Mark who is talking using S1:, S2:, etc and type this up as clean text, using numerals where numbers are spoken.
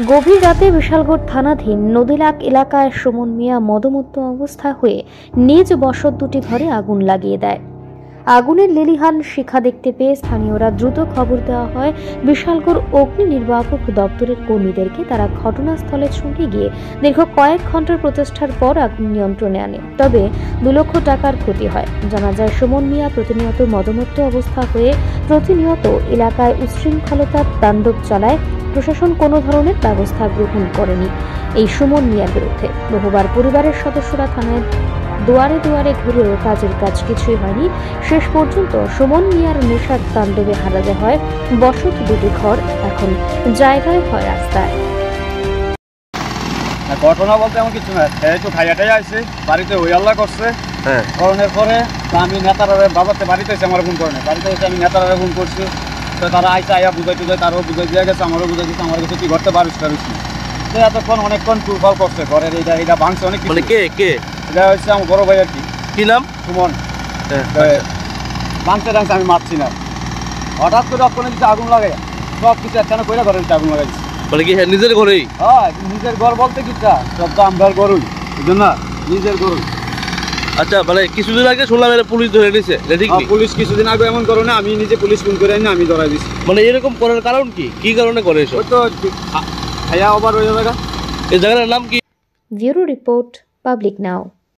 S1: গভীর রাতে বিশালগড় থানাধীন নদীলাক এলাকায় সুমন মিয়া মদমত্ত অবস্থা হয়ে নিজ বসত দুটি ঘরে আগুন লাগিয়ে দেয়। আগুনের লেলিহান শিখা দেখতে পেয়ে স্থানীয়রা দ্রুত খবর দেওয়া হয় বিশালগড় অগ্নি নির্বাপক দপ্তরের কর্মীদেরকে। তারা ঘটনাস্থলে ছুটে গিয়ে দীর্ঘ কয়েক ঘন্টার প্রচেষ্টার পর আগুন নিয়ন্ত্রণে আনে। তবে 2 লক্ষ টাকার ক্ষতি হয়। জানা যায়, সুমন মিয়া প্রতিনিয়ত মদমত্ত অবস্থা হয়ে প্রতিনিয়ত এলাকায় উচ্ছৃঙ্খলতার তাণ্ডব চালায়। প্রশাসন কোনো ধরনের ব্যবস্থা গ্রহণ করেনি এই সুমন মিয়ার বিরুদ্ধে। বহুবার পরিবারের সদস্যরা থানায় দুয়ারে দুয়ারে ঘুরেও কাজের কাজ কিছুই হয়নি। শেষ পর্যন্ত সুমন মিয়ার নেশার তাণ্ডবে হারাতে হয় বসত দুটি ঘর, এখন জায়গায় হয় রাস্তায়।
S2: ঘটনা বলতে এমন কিছু না, একটু খাইয়াটাই আসছে, বাড়িতে ওই আল্লাহ করছে। করণের পরে আমি নেতারা বাবাতে বাড়িতে এসে আমার ফোন করে না, বাড়িতে এসে আমি নেতারা ফোন করছি। তো তারা আইসা আইয়া বুঝাই টুঝাই, তারও বুঝাই দিয়ে গেছে, আমারও বুঝাই দিচ্ছে। আমার কাছে কি করতে পারিস তো এতক্ষণ অনেকক্ষণ টুরফল করছে ঘরের। এটা ভাঙছে অনেক কিছু। এটা হচ্ছে আমার বড় ভাই আর কি নাম সুমন। ভাঙছে টাঙছে আমি মারছি না, হঠাৎ করে অক্ষণে দিচ্ছে আগুন লাগাই, সব কিছু একখানে কইরা ঘরে আগুন লাগাইছি।
S3: বলে কি নিজের ঘরেই?
S2: হ্যাঁ, নিজের ঘর বলতে কিটা, সব তো আমরার ঘরই, বুঝলেন না, নিজের ঘরই।
S3: আচ্ছা, মানে কিছুদিন আগে শুনলাম এটা পুলিশ ধরে নিছে।
S2: পুলিশ কিছুদিন আগে এমন করে না, আমি নিজে পুলিশ ফোন করে আনি, আমি ধরাই দিচ্ছি।
S3: মানে এরকম করার কারণ কি? কি কারণে করে এসব?
S2: ওই তো খাইয়া ওভার হয়ে যাবে।
S3: এই জায়গাটার নাম কি?
S1: ব্যুরো রিপোর্ট, পাবলিক নাও।